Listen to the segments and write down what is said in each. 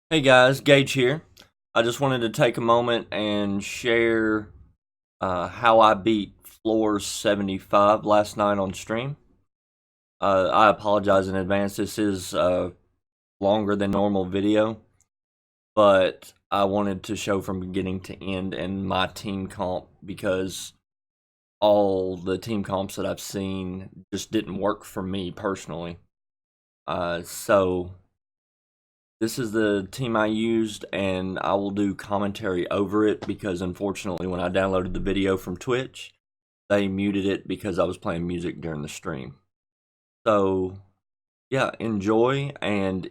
Hey guys, Gage here. I just wanted to take a moment and share how I beat floor 75 last night on stream. I apologize in advance. This is a longer than normal video, but I wanted to show from beginning to end in my team comp because all the team comps that I've seen just didn't work for me personally. So this is the team I used, and I will do commentary over it because unfortunately, when I downloaded the video from Twitch, they muted it because I was playing music during the stream. So, yeah, enjoy, and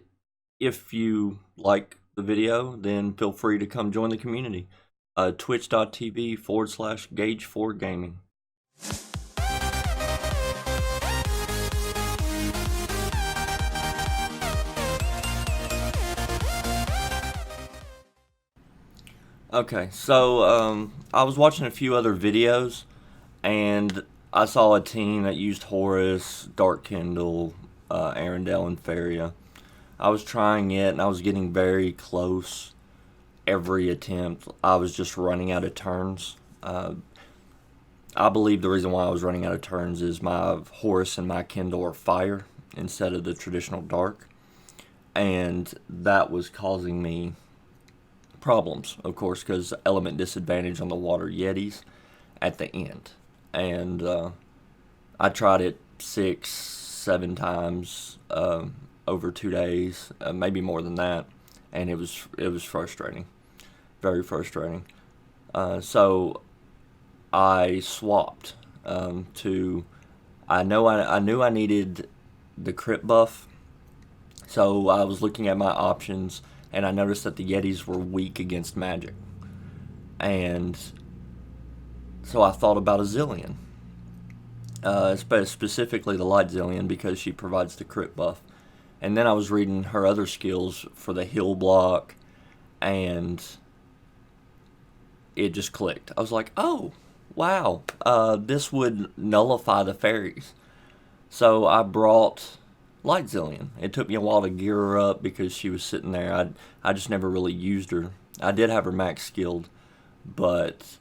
if you like the video, then feel free to come join the community. Twitch.tv/Gage4Gaming. Okay, so I was watching a few other videos, and I saw a team that used Horus, Dark Kindle, Arendelle, and Faria. I was trying it, and I was getting very close every attempt. I was just running out of turns. I believe the reason why I was running out of turns is my Horus and my Kindle are fire instead of the traditional dark, and that was causing me problems, of course, because element disadvantage on the water yetis at the end. And I tried it 6, 7 times over 2 days, maybe more than that, and it was frustrating, very frustrating. So I swapped to. I knew I needed the crit buff, so I was looking at my options, and I noticed that the Yetis were weak against magic, and so I thought about a Zillion, specifically the Light Zillion because she provides the crit buff. And then I was reading her other skills for the heal block, and it just clicked. I was like, oh, wow, this would nullify the fairies. So I brought Light Zillion. It took me a while to gear her up because she was sitting there. I just never really used her. I did have her max skilled, but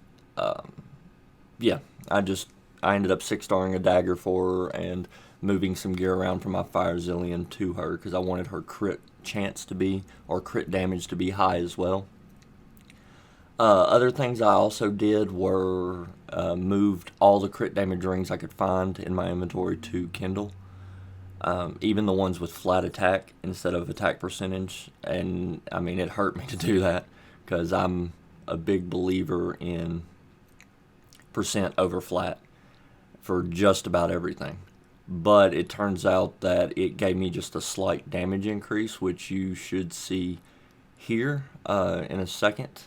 yeah, I ended up 6-starring a dagger for her and moving some gear around from my Fire Zillion to her because I wanted her crit chance to be, or crit damage to be high as well. Other things I also did were moved all the crit damage rings I could find in my inventory to Kindle. Even the ones with flat attack instead of attack percentage. And I mean, it hurt me to do that because I'm a big believer in percent over flat for just about everything. But it turns out that it gave me just a slight damage increase, which you should see here in a second,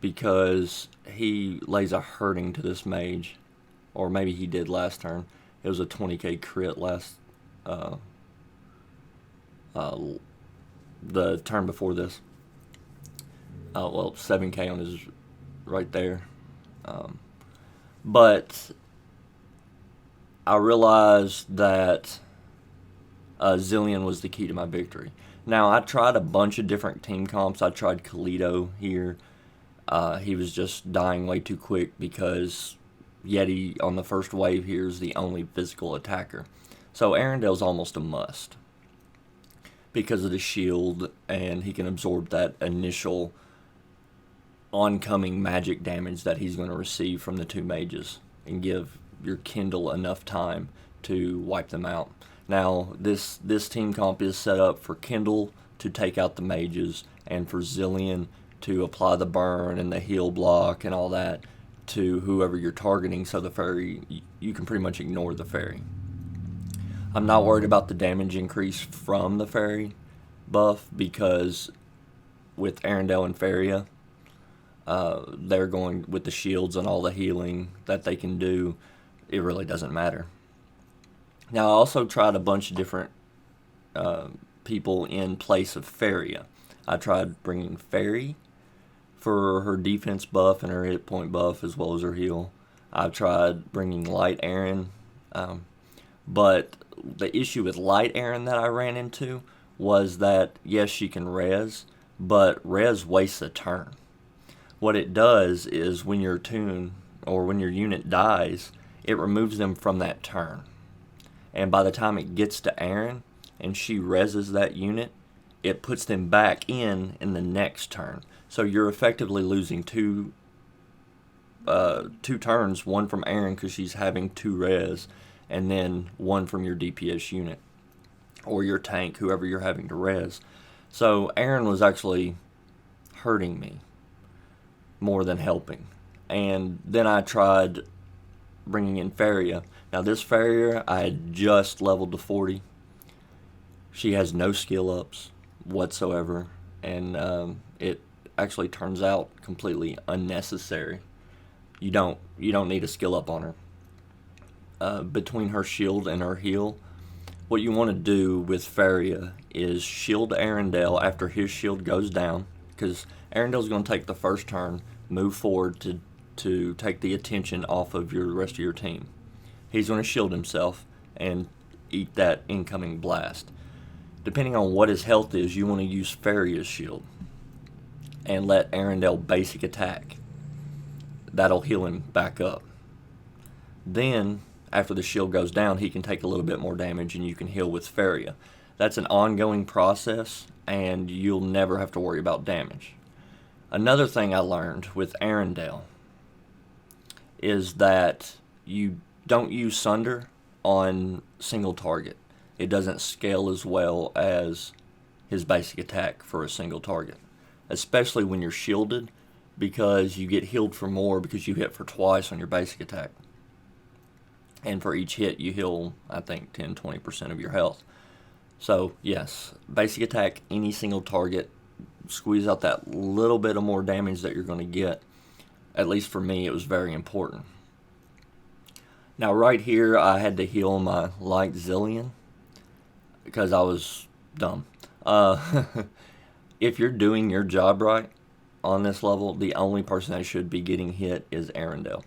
because he lays a hurting to this mage, or maybe he did last turn. It was a 20k crit last uh, uh, the turn before this. Well, 7k on his right there. But I realized that Zillion was the key to my victory. Now, I tried a bunch of different team comps. I tried Kalito here. He was just dying way too quick because Yeti on the first wave here is the only physical attacker. So Arendelle's almost a must because of the shield, and he can absorb that initial oncoming magic damage that he's going to receive from the two mages and give your Kindle enough time to wipe them out. Now, this team comp is set up for Kindle to take out the mages and for Zillion to apply the burn and the heal block and all that to whoever you're targeting, so the fairy, you can pretty much ignore the fairy. I'm not worried about the damage increase from the fairy buff because with Arendelle and Faria, they're going with the shields and all the healing that they can do. It really doesn't matter. Now, I also tried a bunch of different people in place of Faria. I tried bringing Fairy for her defense buff and her hit point buff as well as her heal. I've tried bringing Light Aaron, but the issue with Light Aaron that I ran into was that, yes, she can res, but res wastes a turn. What it does is when your tune or when your unit dies, it removes them from that turn. And by the time it gets to Aaron and she reses that unit, it puts them back in the next turn. So you're effectively losing two turns, one from Aaron because she's having 2 res, and then one from your DPS unit or your tank, whoever you're having to res. So Aaron was actually hurting me more than helping. And then I tried bringing in Faria. Now this Faria, I had just leveled to 40. She has no skill ups whatsoever, and it actually turns out completely unnecessary. You don't need a skill up on her. Between her shield and her heal, what you want to do with Faria is shield Arendelle after his shield goes down, because Arendelle's going to take the first turn, move forward to take the attention off of your rest of your team. He's going to shield himself and eat that incoming blast. Depending on what his health is, you want to use Faria's shield and let Arendelle basic attack. That'll heal him back up. Then, after the shield goes down, he can take a little bit more damage and you can heal with Faria. That's an ongoing process, and you'll never have to worry about damage. Another thing I learned with Arendelle is that you don't use Sunder on single target. It doesn't scale as well as his basic attack for a single target, especially when you're shielded, because you get healed for more because you hit for twice on your basic attack. And for each hit, you heal, I think, 10-20% of your health. So, yes, basic attack, any single target, squeeze out that little bit of more damage that you're going to get. At least for me, it was very important. Now, right here, I had to heal my light Zillion because I was dumb. If you're doing your job right on this level, the only person that should be getting hit is Arendelle.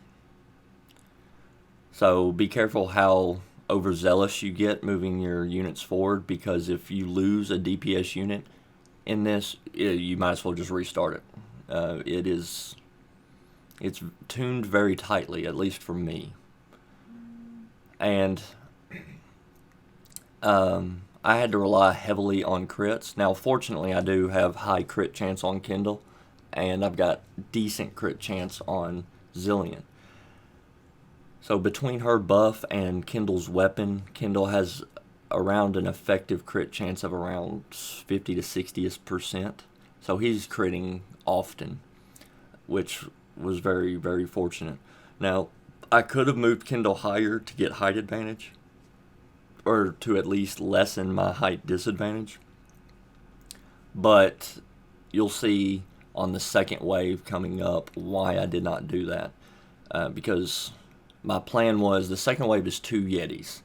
So be careful how overzealous you get moving your units forward, because if you lose a DPS unit in this, you might as well just restart it. It's tuned very tightly, at least for me. And I had to rely heavily on crits. Now, fortunately, I do have high crit chance on Kindle, and I've got decent crit chance on Zillion. So between her buff and Kindle's weapon, Kindle has around an effective crit chance of around 50 to 60%. So he's critting often, which was very, very fortunate. Now, I could have moved Kindle higher to get height advantage, or to at least lessen my height disadvantage. But you'll see on the second wave coming up why I did not do that. Because my plan was, the second wave is 2 Yetis.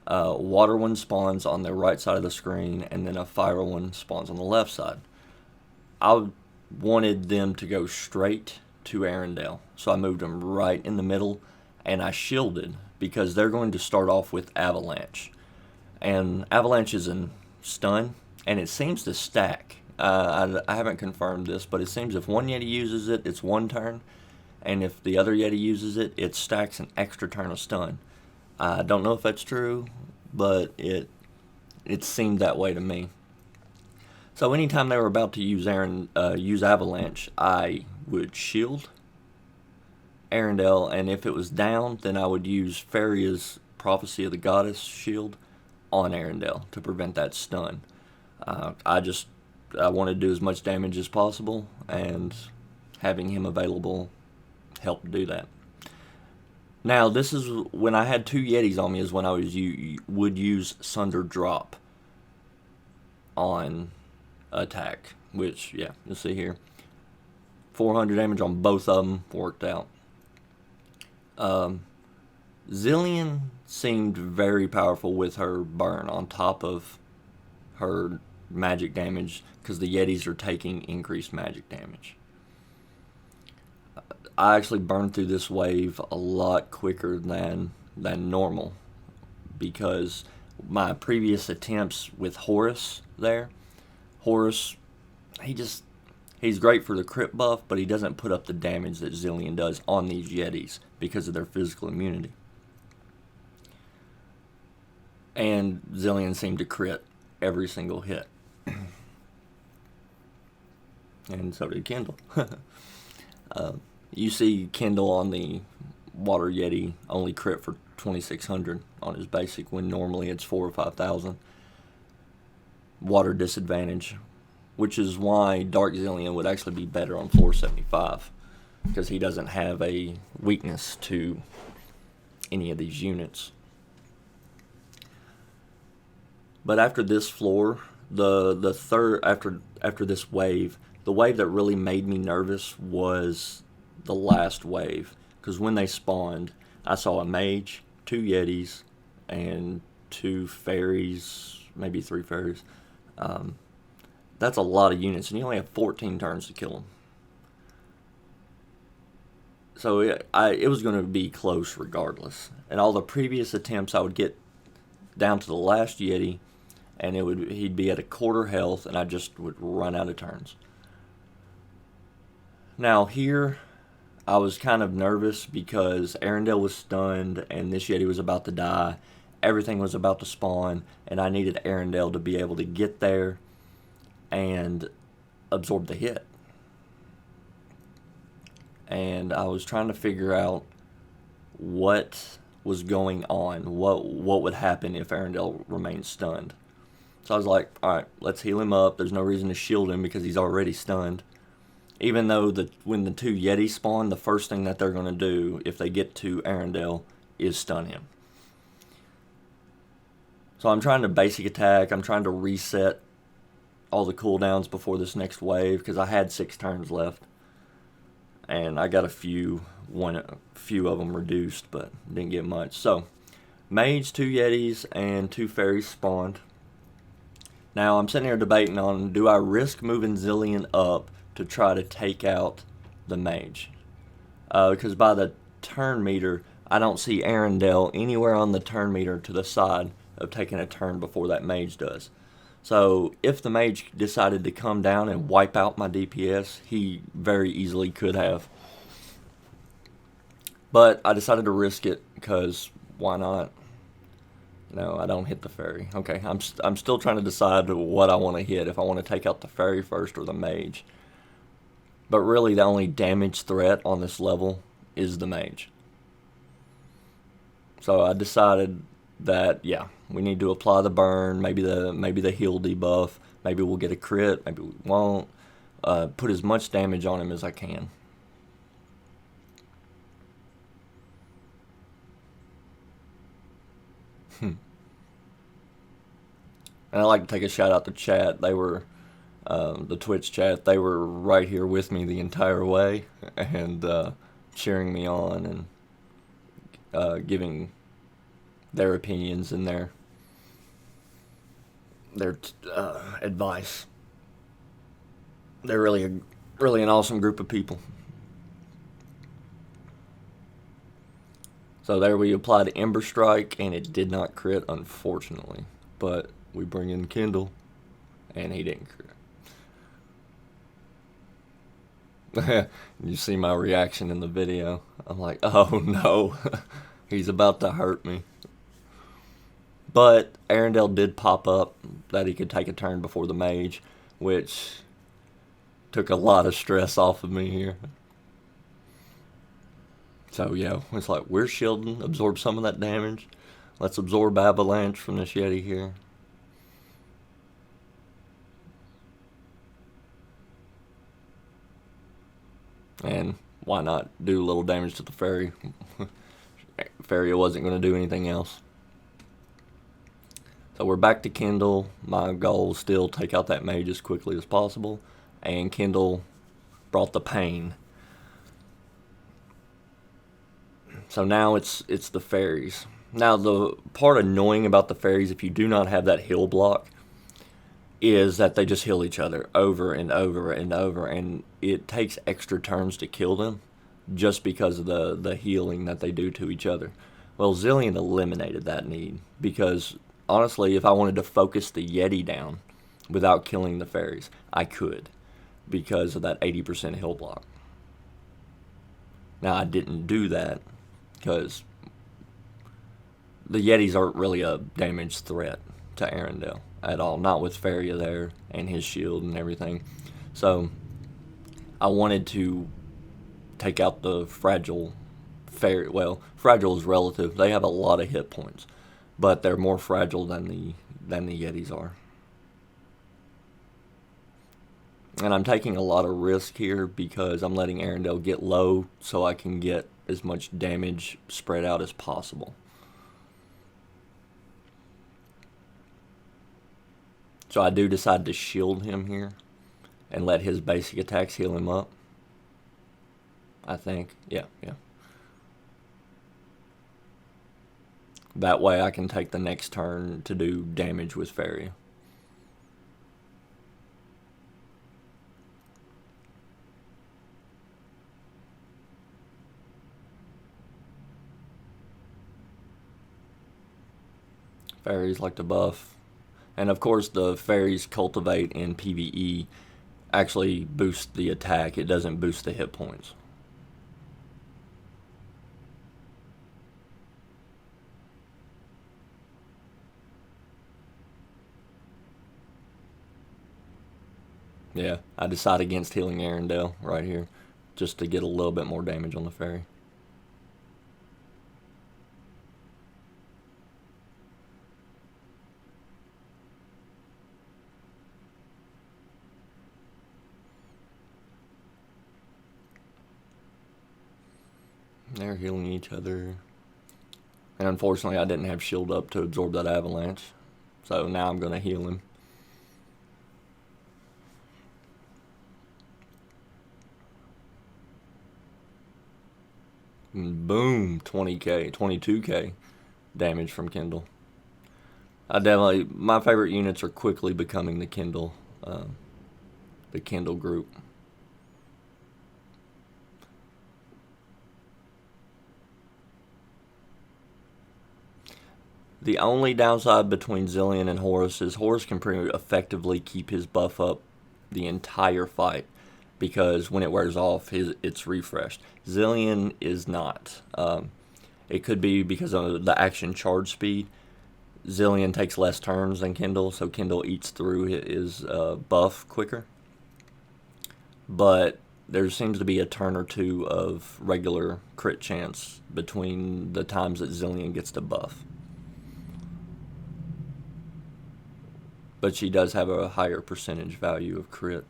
Water one spawns on the right side of the screen, and then a fire one spawns on the left side. I wanted them to go straight to Arendelle, so I moved them right in the middle, and I shielded, because they're going to start off with Avalanche. And Avalanche is in stun, and it seems to stack. I haven't confirmed this, but it seems if one Yeti uses it, it's 1 turn, and if the other Yeti uses it, it stacks an extra turn of stun. I don't know if that's true, but it seemed that way to me. So anytime they were about to use Avalanche, I would shield Arendelle, and if it was down, then I would use Faria's Prophecy of the Goddess shield on Arendelle to prevent that stun. I wanted to do as much damage as possible, and having him available helped do that. Now, this is when I had 2 Yetis on me, is when I would use Sunder Drop on attack, which, yeah, you'll see here. 400 damage on both of them, worked out. Zillion seemed very powerful with her burn on top of her magic damage, because the Yetis are taking increased magic damage. I actually burned through this wave a lot quicker than normal, because my previous attempts with Horus there, Horus he's great for the crit buff, but he doesn't put up the damage that Zillion does on these Yetis because of their physical immunity. And Zillion seemed to crit every single hit. And so did Kindle. You see Kindle on the Water Yeti only crit for 2,600 on his basic, when normally it's 4,000 or 5,000. Water disadvantage, which is why Dark Zillion would actually be better on floor 75, because he doesn't have a weakness to any of these units. But after this floor, the third after this wave, the wave that really made me nervous was the last wave, because when they spawned, I saw a mage, 2 Yetis, and 2 fairies, maybe 3 fairies. That's a lot of units, and you only have 14 turns to kill them. So it was going to be close regardless. And all the previous attempts, I would get down to the last Yeti, and he'd be at a quarter health, and I just would run out of turns. Now here, I was kind of nervous because Arendelle was stunned, and this Yeti was about to die. Everything was about to spawn, and I needed Arendelle to be able to get there and absorb the hit. And I was trying to figure out what was going on, what would happen if Arendelle remained stunned. So I was like, alright, let's heal him up. There's no reason to shield him because he's already stunned. Even though when the 2 Yetis spawn, the first thing that they're going to do if they get to Arendelle is stun him. So I'm trying to basic attack. I'm trying to reset all the cooldowns before this next wave, because I had 6 turns left. And I got a few of them reduced, but didn't get much. So, mage, 2 Yetis, and 2 fairies spawned. Now I'm sitting here debating on, do I risk moving Zillion up to try to take out the mage? Because by the turn meter, I don't see Arendelle anywhere on the turn meter to the side of taking a turn before that mage does. So if the mage decided to come down and wipe out my DPS, he very easily could have. But I decided to risk it because why not? No, I don't hit the fairy. Okay, I'm still trying to decide what I want to hit, if I want to take out the fairy first or the mage. But really the only damage threat on this level is the mage. So I decided that, yeah, we need to apply the burn, maybe the heal debuff, maybe we'll get a crit, maybe we won't. Put as much damage on him as I can. And I'd like to take a shout out to chat. They were, the Twitch chat, they were right here with me the entire way, and cheering me on and giving their opinions and their advice. They're really an awesome group of people. So there we applied Ember Strike, and it did not crit, unfortunately. But we bring in Kindle, and he didn't crit. You see my reaction in the video. I'm like, oh no, he's about to hurt me. But Arendelle did pop up that he could take a turn before the mage, which took a lot of stress off of me here. So yeah, it's like, we're shielding, absorb some of that damage. Let's absorb Avalanche from this Yeti here. And why not do a little damage to the fairy? Fairy wasn't going to do anything else. So we're back to Kindle. My goal is still take out that mage as quickly as possible. And Kindle brought the pain. So now it's the fairies. Now the part annoying about the fairies, if you do not have that heal block, is that they just heal each other over and over and over, and it takes extra turns to kill them just because of the healing that they do to each other. Well, Zillion eliminated that need, because honestly, if I wanted to focus the Yeti down without killing the fairies, I could. because of that 80% heal block. Now, I didn't do that because the Yetis aren't really a damage threat to Arendelle at all. Not with Faria there and his shield and everything. So, I wanted to take out the fragile Fairy. Well, fragile is relative. They have a lot of hit points, but they're more fragile than the Yetis are. And I'm taking a lot of risk here because I'm letting Arendelle get low so I can get as much damage spread out as possible. So I do decide to shield him here and let his basic attacks heal him up. I think. Yeah. That way I can take the next turn to do damage with Faria. Fairies like to buff. And of course the fairies cultivate in PvE actually boost the attack. It doesn't boost the hit points. Yeah, I decide against healing Arendelle right here just to get a little bit more damage on the fairy. They're healing each other. And unfortunately, I didn't have shield up to absorb that avalanche. So now I'm going to heal him. And boom, 20k, 22k damage from Kindle. My favorite units are quickly becoming the Kindle group. The only downside between Zilean and Horus is Horus can pretty effectively keep his buff up the entire fight because when it wears off, it's refreshed. Zilean is not. It could be because of the action charge speed. Zilean takes less turns than Kindle, so Kindle eats through his buff quicker. But there seems to be a turn or two of regular crit chance between the times that Zilean gets to buff. But she does have a higher percentage value of crit.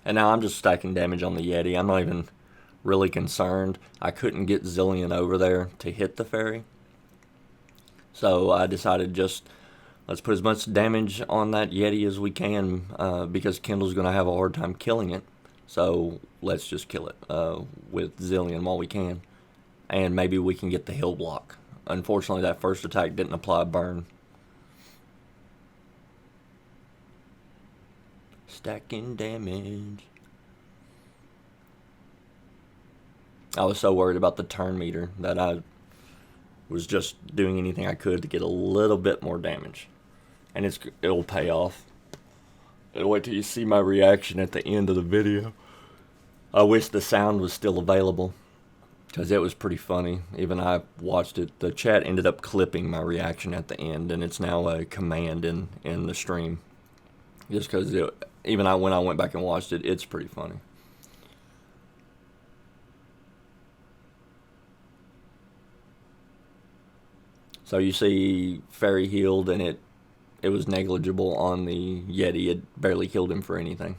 And now I'm just stacking damage on the Yeti. I'm not even really concerned. I couldn't get Zilean over there to hit the fairy. So I decided let's put as much damage on that Yeti as we can because Kindle's going to have a hard time killing it. So let's just kill it with Zilean while we can. And maybe we can get the heal block. Unfortunately, that first attack didn't apply burn. Stacking damage. I was so worried about the turn meter that I was just doing anything I could to get a little bit more damage. And it'll pay off. And wait till you see my reaction at the end of the video. I wish the sound was still available because it was pretty funny. Even I watched it. The chat ended up clipping my reaction at the end, and it's now a command in the stream. Just because when I went back and watched it, it's pretty funny. So you see Fairy healed, and it was negligible on the Yeti. It barely killed him for anything.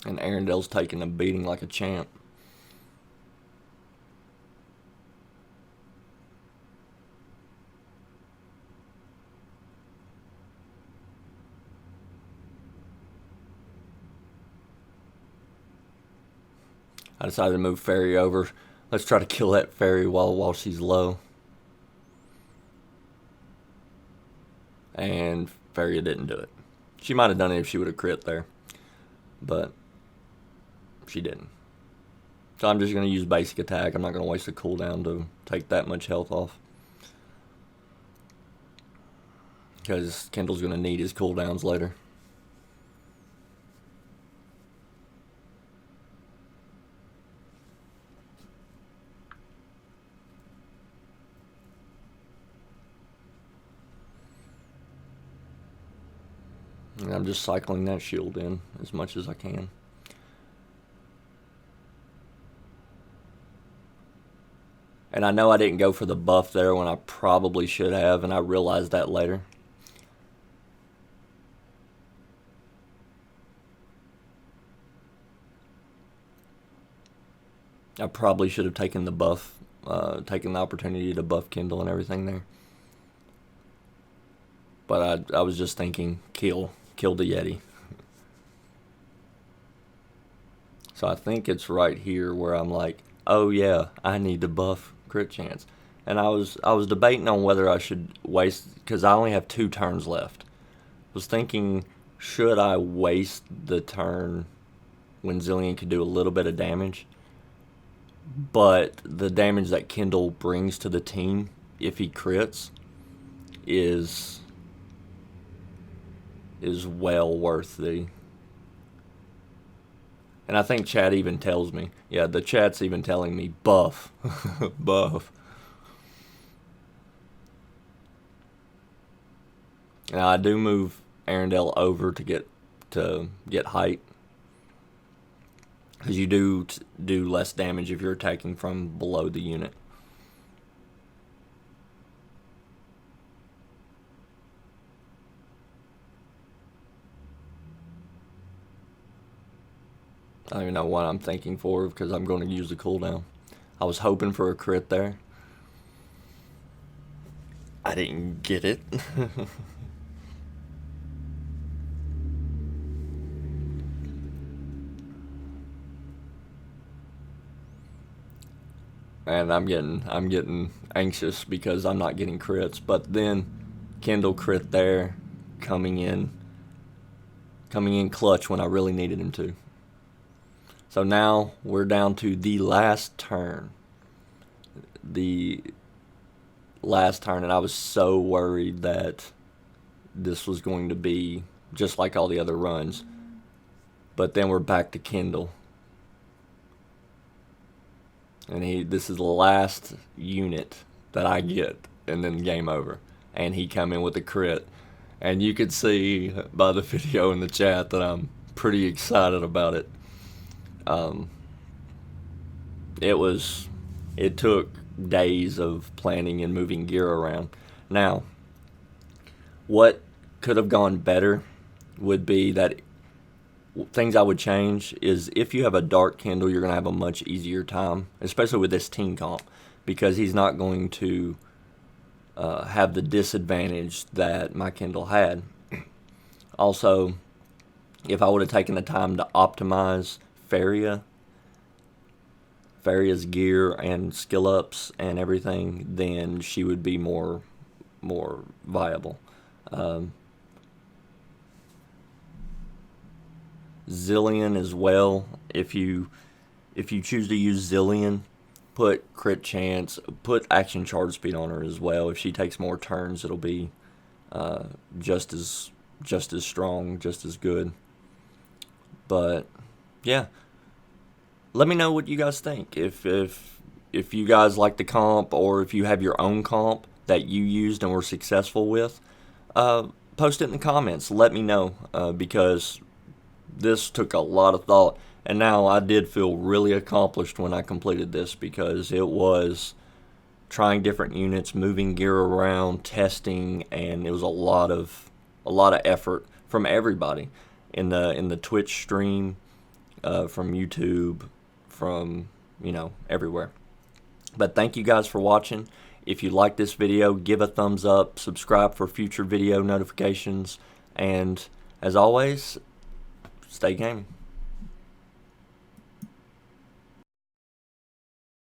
And Arendelle's taking a beating like a champ. I decided to move Fairy over. Let's try to kill that Fairy while she's low. And Fairy didn't do it. She might have done it if she would have crit there, but she didn't. So I'm just going to use basic attack. I'm not going to waste a cooldown to take that much health off, because Kendall's going to need his cooldowns later. And I'm just cycling that shield in as much as I can. And I know I didn't go for the buff there when I probably should have, and I realized that later. I probably should have taken the buff, taken the opportunity to buff Kendall and everything there. But I was just thinking, kill the Yeti. So I think it's right here where I'm like, oh yeah, I need to buff crit chance. And I was debating on whether I should waste, because I only have 2 turns left. I was thinking, should I waste the turn when Zillion could do a little bit of damage? But the damage that Kendall brings to the team, if he crits, is well worth the... And I think chat even tells me. Yeah, the chat's even telling me, buff. Buff. Now, I do move Arendelle over to get height, because you do less damage if you're attacking from below the unit. I don't even know what I'm thinking for, because I'm going to use the cooldown. I was hoping for a crit there. I didn't get it. And I'm getting anxious because I'm not getting crits. But then Kendall crit there, coming in clutch when I really needed him to. So now we're down to the last turn. The last turn, and I was so worried that this was going to be just like all the other runs. But then we're back to Kendall. And this is the last unit that I get, and then game over. And he come in with a crit. And you could see by the video in the chat that I'm pretty excited about it. It took days of planning and moving gear around. Now, what could have gone better would be that things I would change is, if you have a dark Kendall, you're going to have a much easier time, especially with this team comp, because he's not going to have the disadvantage that my Kendall had. Also, if I would have taken the time to optimize Faria's gear and skill ups and everything, then she would be more viable. Zillion as well. If you choose to use Zillion, put crit chance, put action charge speed on her as well. If she takes more turns, it'll be just as strong, just as good. But yeah, let me know what you guys think. If you guys like the comp, or if you have your own comp that you used and were successful with, post it in the comments. Let me know, because this took a lot of thought, and now I did feel really accomplished when I completed this, because it was trying different units, moving gear around, testing, and it was a lot of effort from everybody in the Twitch stream, from YouTube, from everywhere. But thank you guys for watching. If you like this video, give a thumbs up, subscribe for future video notifications, and as always, stay gaming.